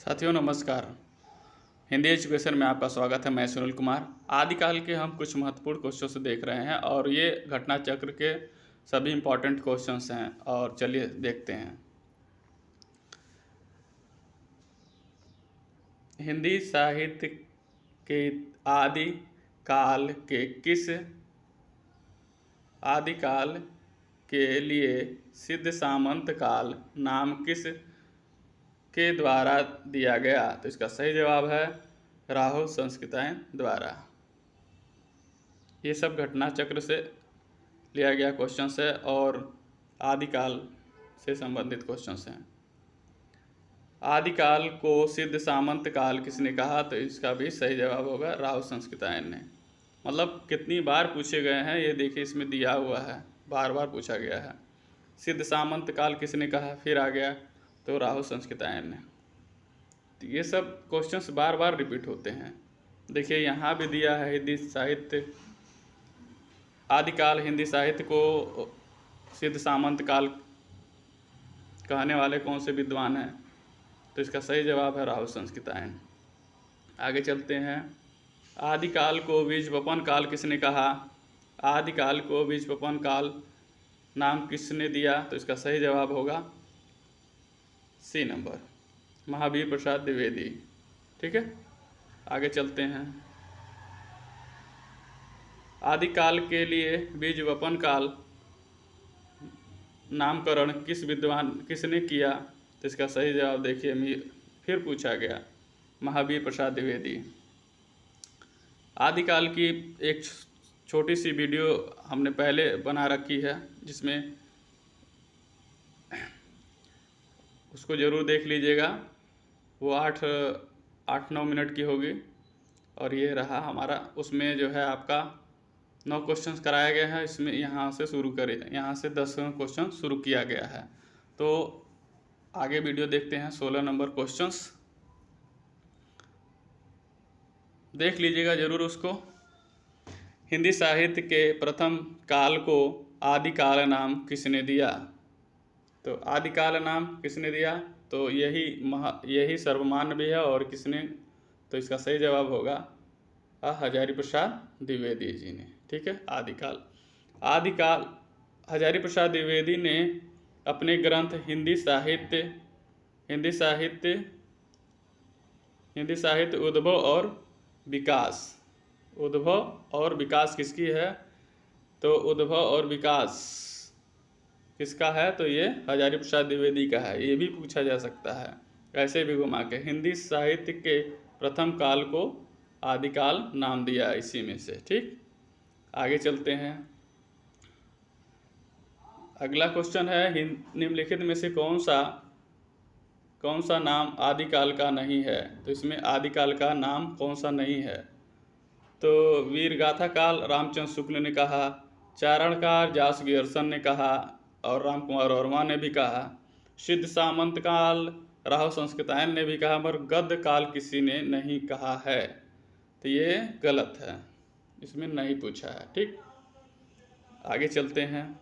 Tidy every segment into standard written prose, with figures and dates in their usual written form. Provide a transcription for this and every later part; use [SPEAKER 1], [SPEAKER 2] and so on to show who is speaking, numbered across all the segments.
[SPEAKER 1] साथियों नमस्कार। हिंदी एजुकेशन में आपका स्वागत है। मैं सुनील कुमार। आदिकाल के हम कुछ महत्वपूर्ण क्वेश्चंस देख रहे हैं और ये घटना चक्र के सभी इम्पोर्टेंट क्वेश्चंस हैं और चलिए देखते हैं। हिंदी साहित्य के आदिकाल के लिए सिद्ध सामंत काल नाम किस के द्वारा दिया गया? तो इसका सही जवाब है राहुल संस्कृतायन द्वारा। ये सब घटना चक्र से लिया गया क्वेश्चंस है और आदिकाल से संबंधित क्वेश्चंस हैं। आदिकाल को सिद्ध सामंत काल किसने कहा? तो इसका भी सही जवाब होगा राहुल संस्कृतायन ने। मतलब कितनी बार पूछे गए हैं ये देखिए, इसमें दिया हुआ है, बार बार पूछा गया है। सिद्ध सामंत काल किसने कहा? फिर आ गया तो राहुल संस्कृतायन ने। तो ये सब क्वेश्चंस बार बार रिपीट होते हैं। देखिए यहाँ भी दिया है हिंदी साहित्य आदिकाल हिंदी साहित्य को सिद्ध सामंत काल कहने वाले कौन से विद्वान हैं? तो इसका सही जवाब है राहुल संस्कृतायन। आगे चलते हैं। आदिकाल को बीजवपन काल किसने कहा? आदिकाल को बीजवपन काल नाम किसने दिया? तो इसका सही जवाब होगा सी नंबर, महावीर प्रसाद द्विवेदी। ठीक है, आगे चलते हैं। आदिकाल के लिए बीजवपन काल नामकरण किसने किया? तो इसका सही जवाब देखिए, फिर पूछा गया, महावीर प्रसाद द्विवेदी। आदिकाल की एक छोटी सी वीडियो हमने पहले बना रखी है, जिसमें उसको ज़रूर देख लीजिएगा। वो 8-9 मिनट की होगी और ये रहा हमारा, उसमें जो है आपका 9 क्वेश्चंस कराया गया है। इसमें यहाँ से शुरू करें, यहाँ से 10 क्वेश्चन शुरू किया गया है। तो आगे वीडियो देखते हैं। 16 नंबर क्वेश्चंस देख लीजिएगा ज़रूर उसको। हिंदी साहित्य के प्रथम काल को आदिकाल नाम किसने दिया? तो आदिकाल नाम किसने दिया? तो यही सर्वमान्य भी है और किसने? तो इसका सही जवाब होगा हजारी प्रसाद द्विवेदी जी ने। ठीक है, आदिकाल हजारी प्रसाद द्विवेदी ने अपने ग्रंथ हिंदी साहित्य उद्भव और विकास किसकी है? तो उद्भव और विकास किसका है? तो ये हजारी प्रसाद द्विवेदी का है। ये भी पूछा जा सकता है ऐसे भी घुमा के। हिंदी साहित्य के प्रथम काल को आदिकाल नाम दिया इसी में से। ठीक, आगे चलते हैं। अगला क्वेश्चन है, निम्नलिखित में से कौन सा नाम आदिकाल का नहीं है? तो इसमें आदिकाल का नाम कौन सा नहीं है? तो वीर गाथा काल रामचंद्र शुक्ल ने कहा, चारण काल जास गियर्सन ने कहा और राम कुमार वर्मा ने भी कहा, सिद्ध सामंत काल राहुल संस्कृतायन ने भी कहा, मगर गद्य काल किसी ने नहीं कहा है। तो ये गलत है, इसमें नहीं पूछा है। ठीक, आगे चलते हैं।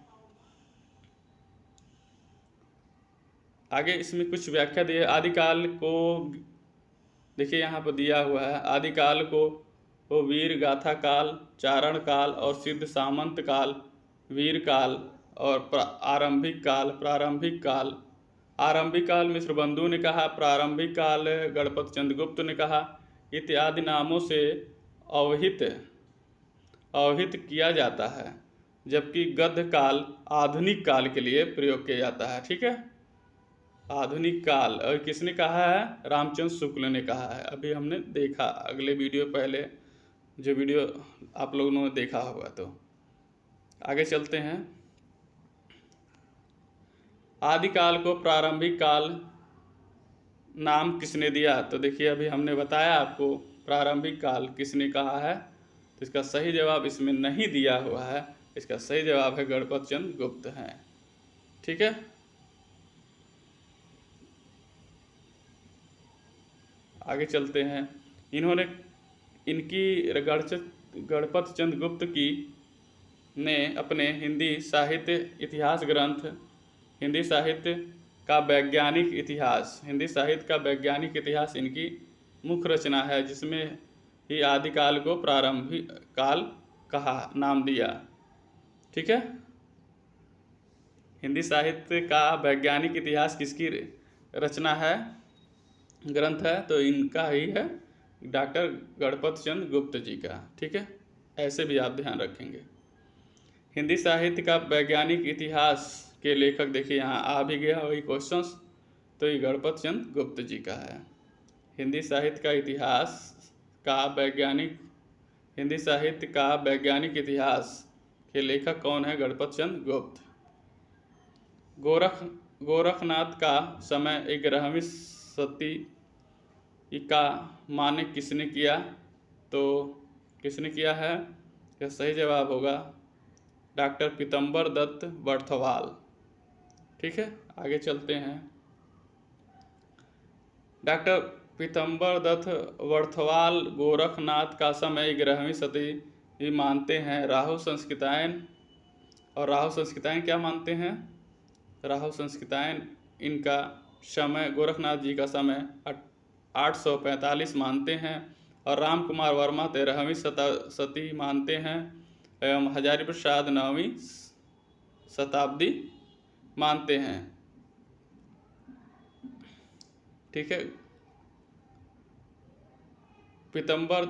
[SPEAKER 1] आगे इसमें कुछ व्याख्या दी है। आदिकाल को देखिए यहाँ पर दिया हुआ है, आदिकाल को वो वीर गाथा काल, चारण काल और सिद्ध सामंत काल, वीर काल और आरंभिक काल मिश्रबंधु ने कहा, प्रारंभिक काल गणपत चंद्र गुप्त ने कहा, इत्यादि नामों से अवहित किया जाता है, जबकि गद्य काल आधुनिक काल के लिए प्रयोग किया जाता है। ठीक है, आधुनिक काल और किसने कहा है? रामचंद्र शुक्ल ने कहा है। अभी हमने देखा अगले वीडियो, पहले जो वीडियो आप लोगों ने देखा होगा। तो आगे चलते हैं। आदिकाल को प्रारंभिक काल नाम किसने दिया? तो देखिए अभी हमने बताया आपको प्रारंभिक काल किसने कहा है। तो इसका सही जवाब इसमें नहीं दिया हुआ है। इसका सही जवाब है गणपत चंद्र गुप्त हैं। ठीक है, आगे चलते हैं। गणपत चंद्र गुप्त की ने अपने हिंदी साहित्य इतिहास ग्रंथ हिंदी साहित्य का वैज्ञानिक इतिहास, हिंदी साहित्य का वैज्ञानिक इतिहास इनकी मुख्य रचना है, जिसमें ही आदिकाल को प्रारंभिक काल कहा, नाम दिया। ठीक है, हिंदी साहित्य का वैज्ञानिक इतिहास किसकी रचना है, ग्रंथ है, तो इनका ही है, डॉक्टर गणपत चंद्र गुप्त जी का। ठीक है, ऐसे भी आप ध्यान रखेंगे। हिंदी साहित्य का वैज्ञानिक इतिहास के लेखक देखिए यहाँ आ भी गया वही क्वेश्चंस, तो ये गणपत चंद्र गुप्त जी का है। हिंदी साहित्य का इतिहास का वैज्ञानिक, हिंदी साहित्य का वैज्ञानिक इतिहास के लेखक कौन है, गणपत चंद्र गुप्त। गोरखनाथ का समय 11वीं सदी का मान्य किसने किया, तो किसने किया है, यह सही जवाब होगा डॉक्टर पीतम्बर दत्त बर्थवाल। ठीक है, आगे चलते हैं। डॉक्टर पीतम्बर दत्त बर्थवाल गोरखनाथ का समय 11वीं सदी मानते हैं। राहु संस्कृतायन, और राहु संस्कृतायन क्या मानते हैं, राहु संस्कृतायन इनका समय, गोरखनाथ जी का समय 845 मानते हैं, और राम कुमार वर्मा 13वीं सदी मानते हैं, एवं हजारी प्रसाद 9वीं शताब्दी मानते हैं। ठीक है, पीतम्बर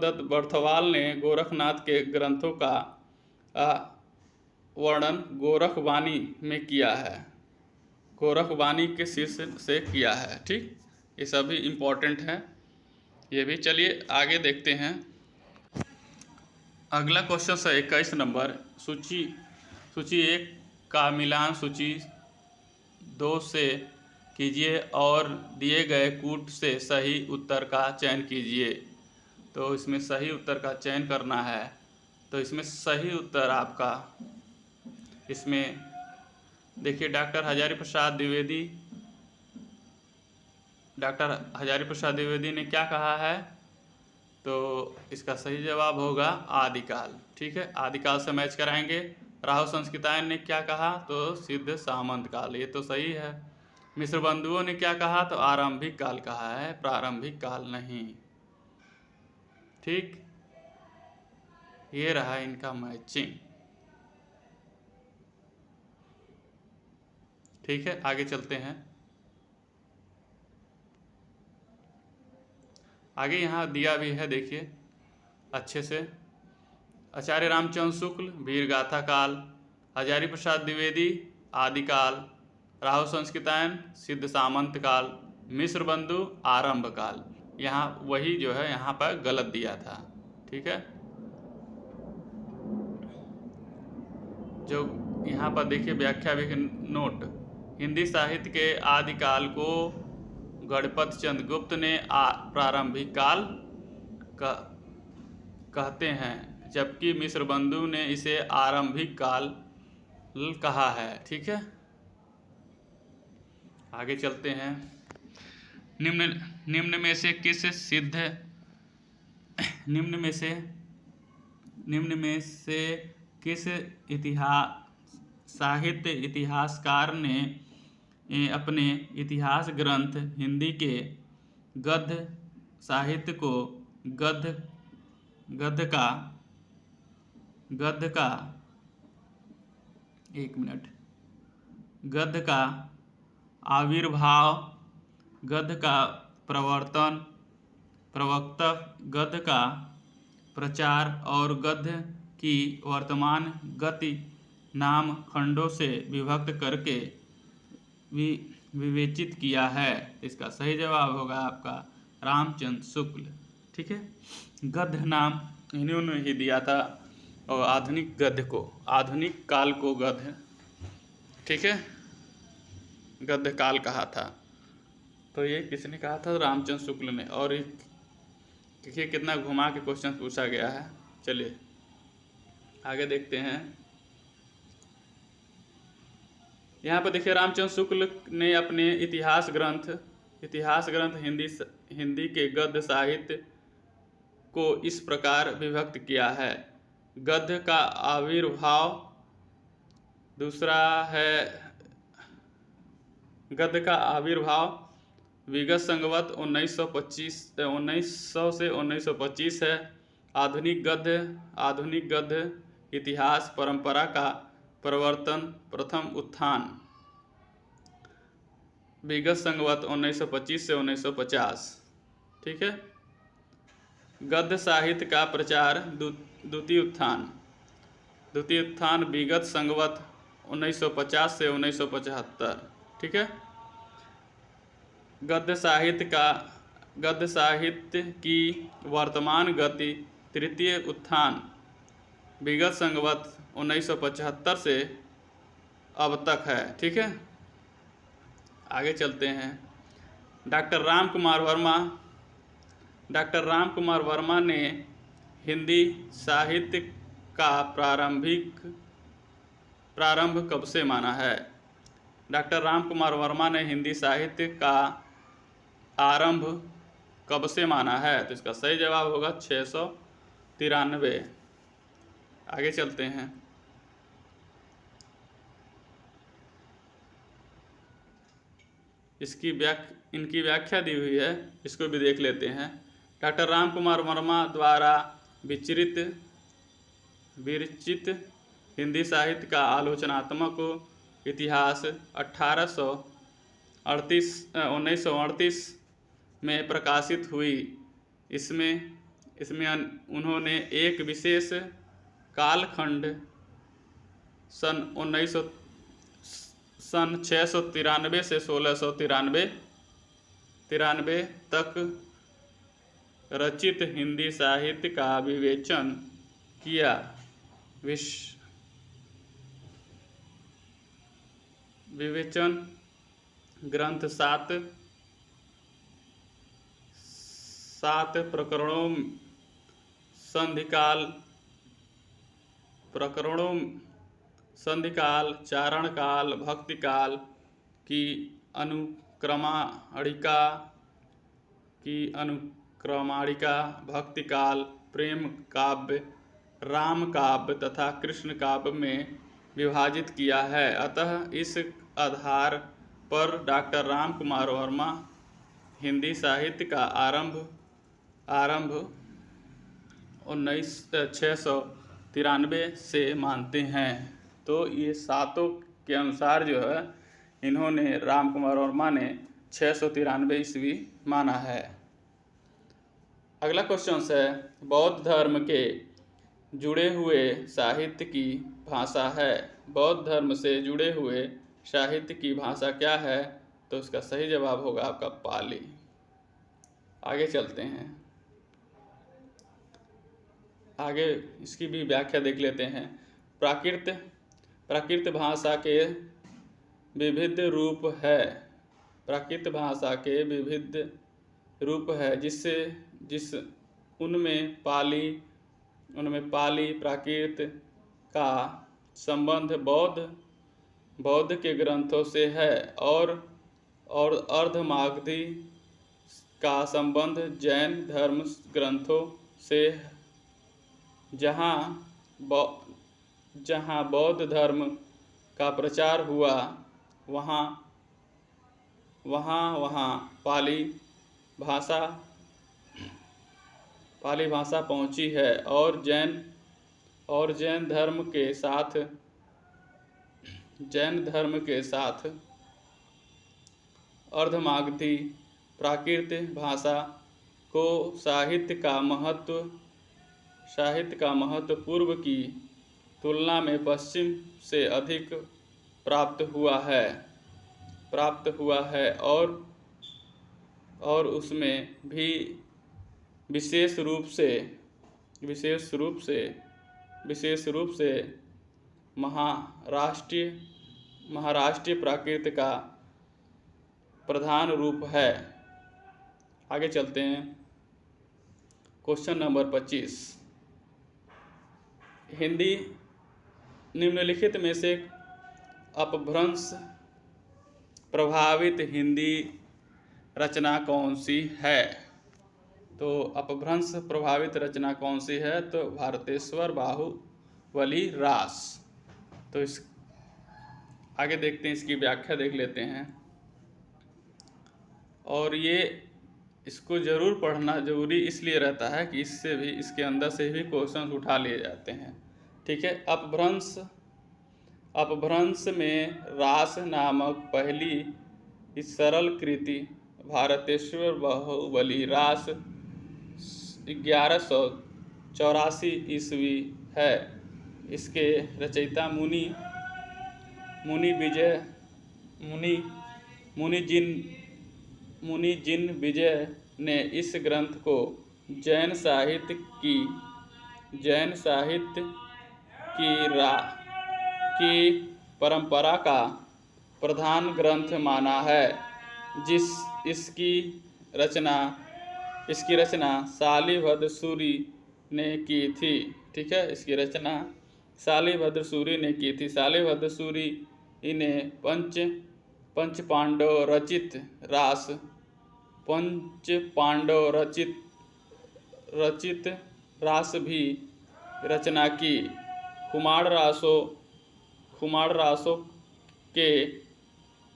[SPEAKER 1] दत्त बर्थवाल ने गोरखनाथ के ग्रंथों का वर्णन गोरखवाणी में किया है, गोरखवाणी के शीर्ष से किया है। ठीक, ये सभी इम्पोर्टेंट हैं, ये भी। चलिए आगे देखते हैं। अगला क्वेश्चन है 21 नंबर। सूची 1 का मिलान सूची 2 से कीजिए और दिए गए कूट से सही उत्तर का चयन कीजिए। तो इसमें सही उत्तर का चयन करना है, तो इसमें सही उत्तर आपका, इसमें देखिए डॉक्टर हजारी प्रसाद द्विवेदी ने क्या कहा है, तो इसका सही जवाब होगा आदिकाल। ठीक है, आदिकाल से मैच कराएंगे। राहु संस्कृतायन ने क्या कहा, तो सिद्ध सामंत काल, ये तो सही है। मिश्र बंधुओं ने क्या कहा, तो आरंभिक काल कहा है, प्रारंभिक काल नहीं। ठीक, ये रहा इनका मैचिंग। ठीक है, आगे चलते हैं। आगे यहाँ दिया भी है, देखिए अच्छे से। आचार्य रामचंद्र शुक्ल वीर गाथा काल, हजारी प्रसाद द्विवेदी आदिकाल, राहु संस्कृतायन सिद्ध सामंत काल, मिश्र बंधु आरंभ काल। यहाँ वही जो है यहाँ पर गलत दिया था। ठीक है, जो यहाँ पर देखिए व्याख्या भी नोट, हिंदी साहित्य के आदिकाल को गणपत चंद्र गुप्त ने प्रारंभिक काल कहते हैं, जबकि मिश्र बंधु ने इसे आरंभिक काल कहा है। ठीक है, आगे चलते हैं। निम्न में से किस साहित्य इतिहासकार ने अपने इतिहास ग्रंथ हिंदी के गद्य साहित्य को गद्य का आविर्भाव, गद्य का प्रवर्तक, गद्य का प्रचार और गद्य की वर्तमान गति नाम खंडों से विभक्त करके विवेचित किया है। इसका सही जवाब होगा आपका रामचंद्र शुक्ल। ठीक है, गद्य नाम इन्होंने ही दिया था, और आधुनिक गद्य को, आधुनिक काल को गद्य, ठीक है, गद्य काल कहा था। तो ये किसने कहा था, रामचंद्र शुक्ल ने। और देखिए कितना घुमा के क्वेश्चन पूछा गया है। चलिए आगे देखते हैं। यहाँ पर देखिए रामचंद्र शुक्ल ने अपने इतिहास ग्रंथ हिंदी के गद्य साहित्य को इस प्रकार विभक्त किया है। गद्य का आविर्भाव, दूसरा है गद्य का आविर्भाव विगत संवत 1900 से 1925 है। आधुनिक गद्य इतिहास परंपरा का प्रवर्तन, प्रथम उत्थान विगत संवत 1925 से 1950। ठीक है। गद्य साहित्य का प्रचार, द्वितीय उत्थान विगत संवत 1950 से 1975। ठीक है। गद्य साहित्य की वर्तमान गति, तृतीय उत्थान विगत संवत 1975 से अब तक है। ठीक है। आगे चलते हैं। डॉक्टर राम कुमार वर्मा ने हिंदी साहित्य का प्रारंभ कब से माना है? डॉक्टर राम कुमार वर्मा ने हिंदी साहित्य का आरंभ कब से माना है? तो इसका सही जवाब होगा 693। आगे चलते हैं। इनकी व्याख्या दी हुई है, इसको भी देख लेते हैं। डॉक्टर राम कुमार वर्मा द्वारा विरचित हिंदी साहित्य का आलोचनात्मक इतिहास 1938 में प्रकाशित हुई। इसमें उन्होंने एक विशेष कालखंड सन 693 से 1693 तक रचित हिंदी साहित्य का विवेचन किया। विवेचन ग्रंथ 7 प्रकरणों, संधिकाल, चारणकाल, भक्तिकाल की अनुक्रमणिका, भक्तिकाल, प्रेम काव्य, राम काव्य तथा कृष्ण काव्य में विभाजित किया है। अतः इस आधार पर डॉक्टर राम कुमार वर्मा हिंदी साहित्य का आरंभ 693 से मानते हैं। तो ये सातों के अनुसार जो है, इन्होंने राम कुमार वर्मा ने 693 ईस्वी माना है। अगला क्वेश्चन है, बौद्ध धर्म के जुड़े हुए साहित्य की भाषा है। बौद्ध धर्म से जुड़े हुए साहित्य की भाषा क्या है? तो इसका सही जवाब होगा आपका पाली। आगे चलते हैं। आगे इसकी भी व्याख्या देख लेते हैं। प्राकृत भाषा के विविध रूप है। प्राकृत भाषा के विविध रूप है, उनमें पाली प्राकृत का संबंध बौद्ध के ग्रंथों से है और अर्धमागधी का संबंध जैन धर्म ग्रंथों से। जहाँ बौद्ध धर्म का प्रचार हुआ, वहाँ पाली भाषा पहुँची है और जैन धर्म के साथ अर्धमागधी प्राकृत भाषा को साहित्य का महत्व पूर्व की तुलना में पश्चिम से अधिक प्राप्त हुआ है और उसमें भी विशेष रूप से महाराष्ट्रीय प्राकृत का प्रधान रूप है। आगे चलते हैं। Question number 25। हिंदी निम्नलिखित में से अपभ्रंश प्रभावित हिंदी रचना कौन सी है? तो अपभ्रंश प्रभावित रचना कौन सी है? तो भारतेश्वर बाहुबली रास। तो आगे देखते हैं, इसकी व्याख्या देख लेते हैं। और ये इसको ज़रूर पढ़ना ज़रूरी इसलिए रहता है कि इससे भी, इसके अंदर से भी क्वेश्चन उठा लिए जाते हैं। ठीक है। अपभ्रंश में रास नामक पहली इस सरल कृति भारतेश्वर बाहुबली रास 1184 ईस्वी है। इसके रचयिता मुनि जिन विजय ने इस ग्रंथ को जैन साहित्य की परंपरा का प्रधान ग्रंथ माना है। इसकी रचना शालिभद्र सूरि ने की थी। ठीक है, इसकी रचना शालिभद्र सूरि ने की थी। शालिभद्र सूरि ने पंच पांडव रचित रास भी रचना की। कुमार रासों के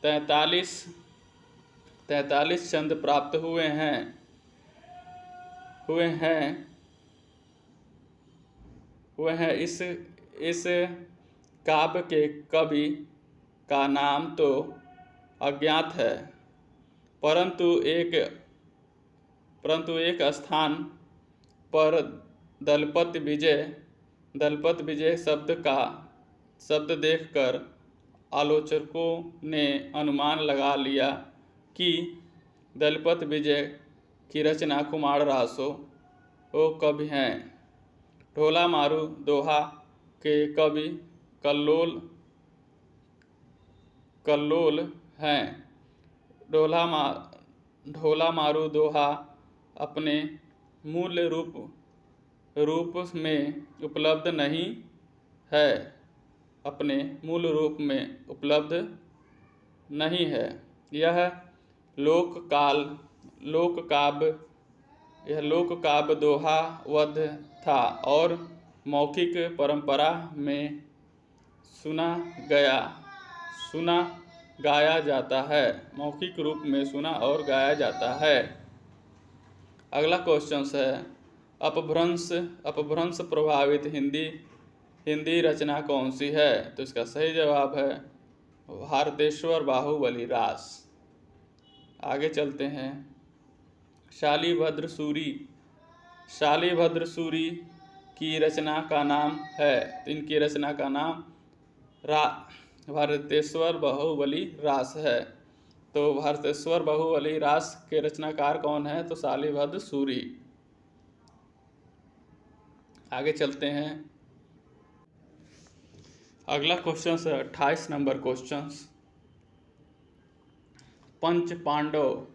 [SPEAKER 1] 43 छंद प्राप्त हुए हैं। इस काव्य के कवि का नाम तो अज्ञात है, परंतु एक स्थान पर दलपत विजय शब्द देखकर आलोचकों ने अनुमान लगा लिया कि दलपत विजय की रचना कुमार रासो कवि हैं। ढोला मारू दोहा के कवि कल्लोल हैं। ढोला मारू दोहा अपने मूल रूप में उपलब्ध नहीं है। यह लोक दोहा वध था और मौखिक परंपरा में सुना गाया जाता है। मौखिक रूप में सुना और गाया जाता है। अगला क्वेश्चन है, अपभ्रंश प्रभावित हिंदी रचना कौन सी है? तो इसका सही जवाब है भारतेश्वर बाहुबली रास। आगे चलते हैं। शालिभद्र सूरि की रचना का नाम है। तो इनकी रचना का नाम भारतेश्वर बाहुबली रास है। तो भारतेश्वर बाहुबली रास के रचनाकार कौन है? तो शालिभद्र सूरि। आगे चलते हैं। अगला क्वेश्चन है 28 नंबर क्वेश्चन। पंच पांडव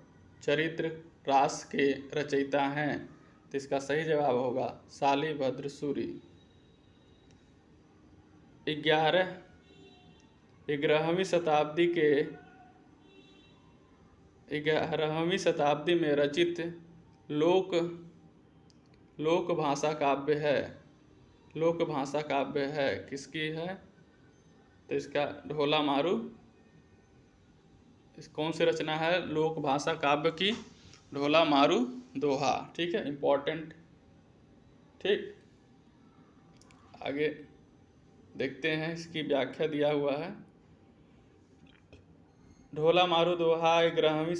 [SPEAKER 1] चरित्र रास के रचयिता हैं। तो इसका सही जवाब होगा शालिभद्र सूरि। 11वीं शताब्दी में रचित लोक भाषा काव्य है। किसकी है? तो इसका ढोला मारू कौन सी रचना है? लोक भाषा काव्य की ढोला मारू दोहा। ठीक है, इम्पोर्टेंट। ठीक, आगे देखते हैं। इसकी व्याख्या दिया हुआ है। ढोला मारू दोहा 11वीं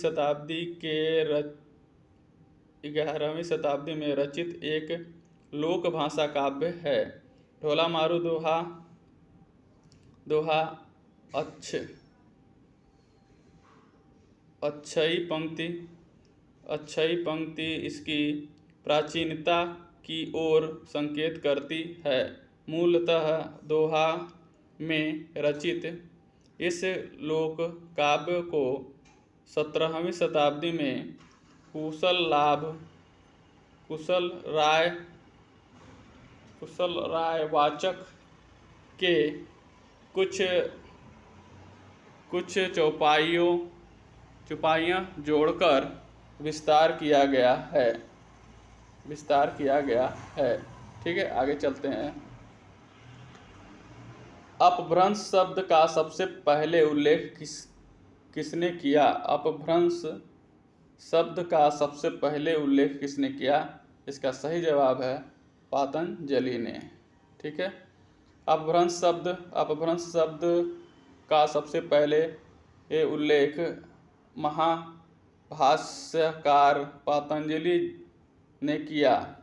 [SPEAKER 1] शताब्दी में रचित एक लोक भाषा काव्य है। ढोला मारू दोहा अच्छई पंक्ति इसकी प्राचीनता की ओर संकेत करती है। मूलतः दोहा में रचित इस लोक काव्य को 17वीं शताब्दी में कुशल राय वाचक के कुछ चौपाइयाँ जोड़कर विस्तार किया गया है। ठीक है, आगे चलते हैं। अपभ्रंश शब्द का सबसे पहले उल्लेख किसने किया? अपभ्रंश शब्द का सबसे पहले उल्लेख किसने किया? इसका सही जवाब है पातंजलि ने। ठीक है। अपभ्रंश शब्द का सबसे पहले ये उल्लेख महाभाष्यकार पातंजलि ने किया,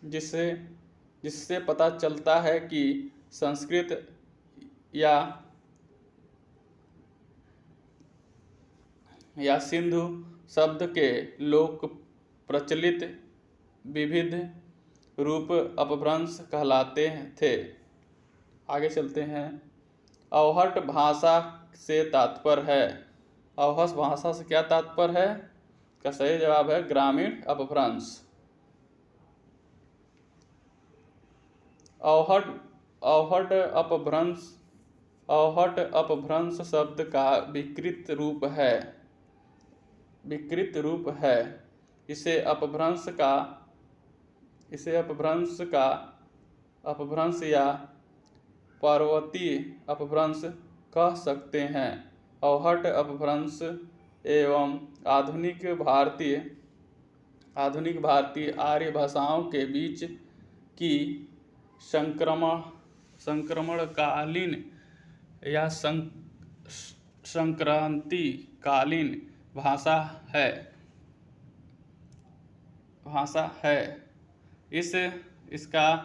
[SPEAKER 1] जिससे पता चलता है कि संस्कृत या सिंधु शब्द के लोक प्रचलित विविध रूप अपभ्रंश कहलाते थे। आगे चलते हैं। अवहट भाषा से तात्पर्य है। अवहट भाषा से क्या तात्पर्य है? का सही जवाब है ग्रामीण अपभ्रंश। अवहट अपभ्रंश शब्द का विकृत रूप है। इसे अपभ्रंश या पर्वतीय अपभ्रंश कह सकते हैं। अवहट अपभ्रंश एवं आधुनिक भारतीय आर्य भाषाओं के बीच की संक्रमणकालीन या संक्रांतिकालीन भाषा है। इसका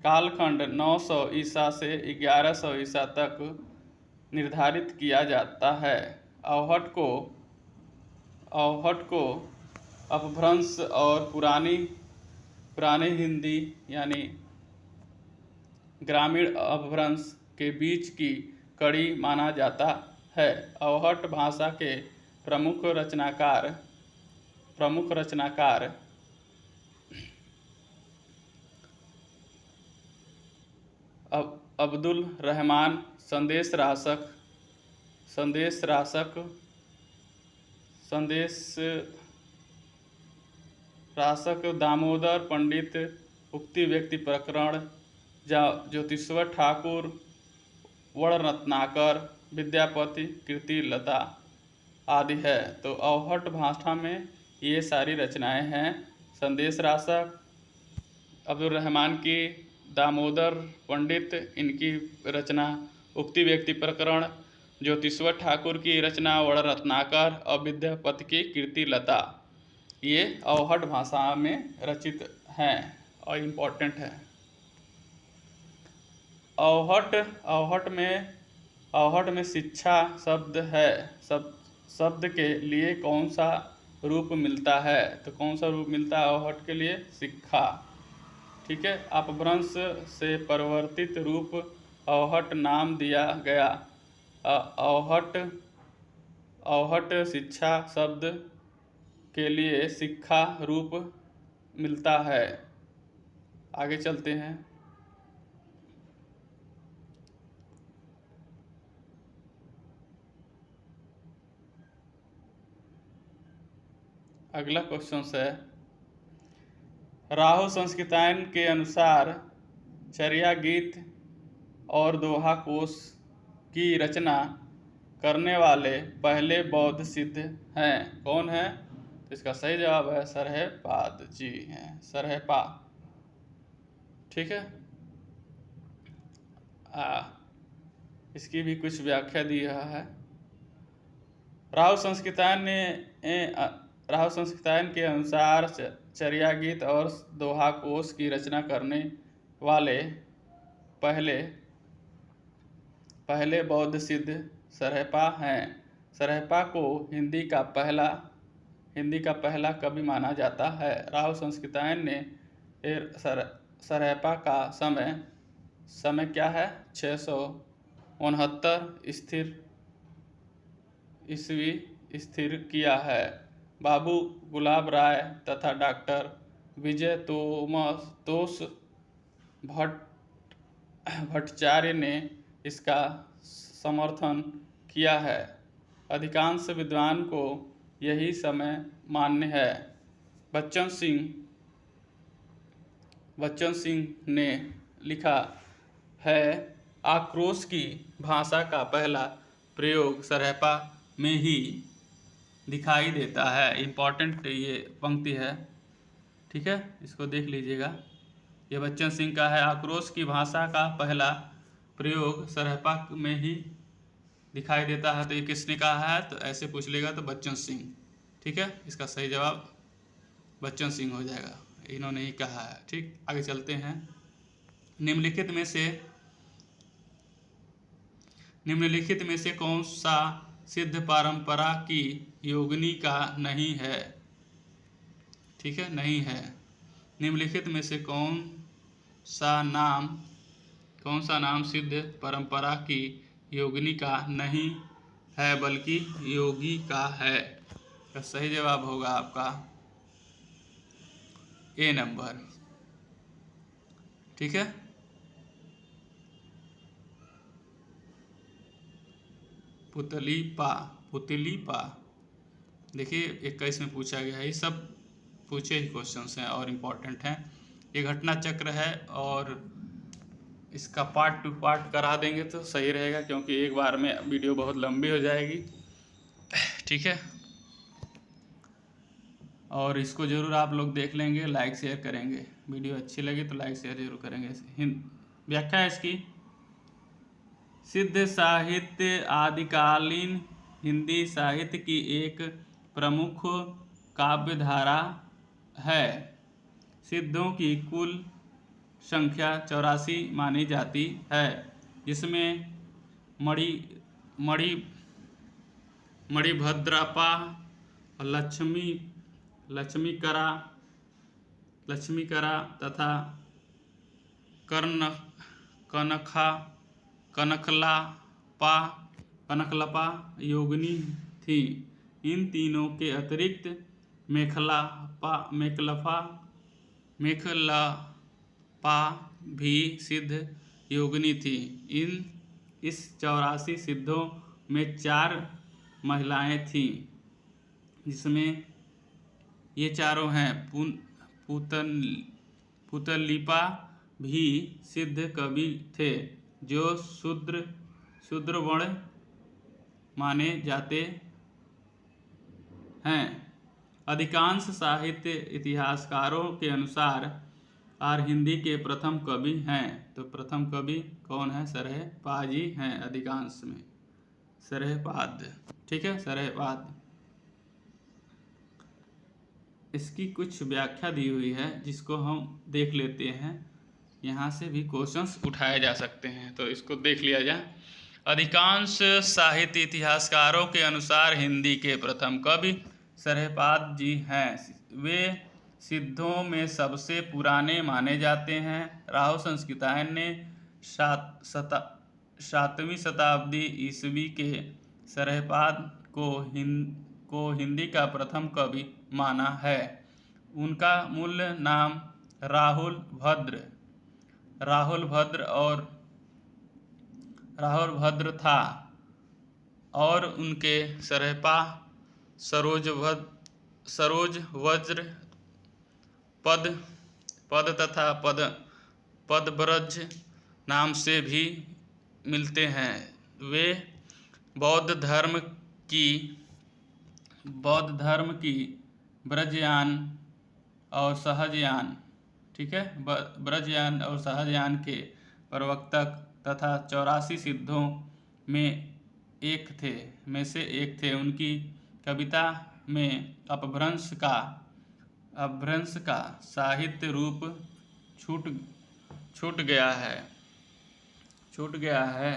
[SPEAKER 1] कालखंड 900 ईसा से 1100 ईसा तक निर्धारित किया जाता है। अवहट को अपभ्रंश और पुरानी हिंदी यानी ग्रामीण अपभ्रंश के बीच की कड़ी माना जाता है। अवहट भाषा के प्रमुख रचनाकार अब्दुल रहमान संदेश दामोदर पंडित, उक्ति व्यक्ति प्रकरण, ज्योतिश्वर ठाकुर, वर्ण-रत्नाकर, विद्यापति, कीर्ति लता आदि है। तो अवहट भाषा में ये सारी रचनाएं हैं। संदेश रासक अब्दुल रहमान की, दामोदर पंडित इनकी रचना उक्ति व्यक्ति प्रकरण, ज्योतिश्वर ठाकुर की रचना वर्ण-रत्नाकर और विद्यापति की कीर्ति लता, ये अवहट भाषा में रचित हैं और इम्पोर्टेंट है। अवहट में शिक्षा शब्द है। शब्द के लिए कौन सा रूप मिलता है? तो कौन सा रूप मिलता है अवहट के लिए? शिक्षा। ठीक है। अपभ्रंश से परिवर्तित रूप अवहट नाम दिया गया। अवहट शिक्षा शब्द के लिए शिक्षा रूप मिलता है। आगे चलते हैं। अगला क्वेश्चन है, राहु संस्कृतायन के अनुसार चर्या गीत और दोहा कोश की रचना करने वाले पहले बौद्ध सिद्ध हैं। कौन है? तो इसका सही जवाब है सरहपाद जी हैं। सरहपा। ठीक है। इसकी भी कुछ व्याख्या दी है। राहु संस्कृतायन के अनुसार चर्या गीत और दोहा कोश की रचना करने वाले पहले बौद्ध सिद्ध सरहपा हैं। सरहपा को हिंदी का पहला कवि माना जाता है। राहु संस्कृतायन ने सरहपा का समय क्या है? 669 ईस्वी स्थिर किया है। बाबू गुलाब राय तथा डॉक्टर विजय तोष भट्टाचार्य ने इसका समर्थन किया है। अधिकांश विद्वान को यही समय मान्य है। बच्चन सिंह ने लिखा है, आक्रोश की भाषा का पहला प्रयोग सरहपा में ही दिखाई देता है। इम्पॉर्टेंट ये पंक्ति है, ठीक है, इसको देख लीजिएगा। ये बच्चन सिंह का है। आक्रोश की भाषा का पहला प्रयोग सरहपा में ही दिखाई देता है। तो ये किसने कहा है, तो ऐसे पूछ लेगा तो बच्चन सिंह, ठीक है। इसका सही जवाब बच्चन सिंह हो जाएगा, इन्होंने ही कहा है। ठीक, आगे चलते हैं। निम्नलिखित में से कौन सा सिद्ध परंपरा की योगिनी का नहीं है, ठीक है, नहीं है। निम्नलिखित में से कौन सा नाम सिद्ध परंपरा की योगिनी का नहीं है बल्कि योगी का है। तो सही जवाब होगा आपका ए नंबर, ठीक है। पुतलीपा देखिए 21 में पूछा गया है। ये सब पूछे ही क्वेश्चंस हैं और इम्पोर्टेंट हैं। ये घटना चक्र है और इसका पार्ट टू पार्ट करा देंगे तो सही रहेगा, क्योंकि एक बार में वीडियो बहुत लंबी हो जाएगी, ठीक है। और इसको ज़रूर आप लोग देख लेंगे, लाइक शेयर करेंगे। वीडियो अच्छी लगी तो लाइक शेयर जरूर करेंगे। व्याख्या है इसकी। सिद्ध साहित्य आदिकालीन हिंदी साहित्य की एक प्रमुख काव्यधारा है। सिद्धों की कुल संख्या 84 मानी जाती है, जिसमें मणिभद्रपा, लक्ष्मीकरा तथा कनखलपा योगिनी थी। इन तीनों के अतिरिक्त मेखलपा भी सिद्ध योगिनी थी। इस 84 सिद्धों में 4 महिलाएं थीं, जिसमें ये चारों हैं। पुतलीपा भी सिद्ध कवि थे, जो शूद्र वर्ण माने जाते हैं। अधिकांश साहित्य इतिहासकारों के अनुसार हिंदी के प्रथम कवि हैं। तो प्रथम कवि कौन है, सरहपा जी हैं। अधिकांश में सरहपाद, ठीक है, सरहपाद। इसकी कुछ व्याख्या दी हुई है, जिसको हम देख लेते हैं। यहाँ से भी क्वेश्चंस उठाए जा सकते हैं, तो इसको देख लिया जाए। अधिकांश साहित्य इतिहासकारों के अनुसार हिंदी के प्रथम कवि सरहपाद जी हैं। वे सिद्धों में सबसे पुराने माने जाते हैं। राहु संस्कृतायन ने 7वीं शताब्दी ईस्वी के सरहपाद को हिंदी का प्रथम कवि माना है। उनका मूल नाम राहुल भद्र था और उनके सरहपा सरोजवज्र पद तथा पदब्रज नाम से भी मिलते हैं। वे बौद्ध धर्म की ब्रजयान और सहजयान, ठीक है, ब्रजयान और सहजयान के प्रवर्तक तथा 84 सिद्धों में से एक थे। उनकी कविता में अपभ्रंश का साहित्य रूप छूट गया है।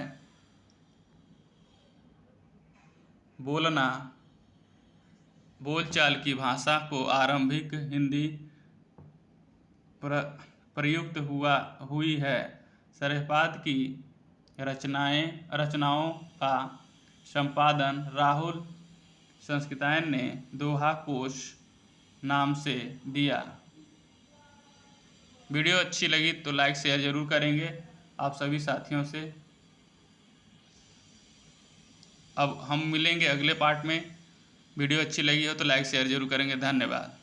[SPEAKER 1] बोलचाल की भाषा को आरंभिक हिंदी प्रयुक्त हुई है। सरहपाद की रचनाओं का संपादन राहुल संस्कृतायन ने दोहा कोश नाम से दिया। वीडियो अच्छी लगी तो लाइक शेयर जरूर करेंगे आप सभी साथियों से। अब हम मिलेंगे अगले पार्ट में। वीडियो अच्छी लगी हो तो लाइक शेयर जरूर करेंगे। धन्यवाद।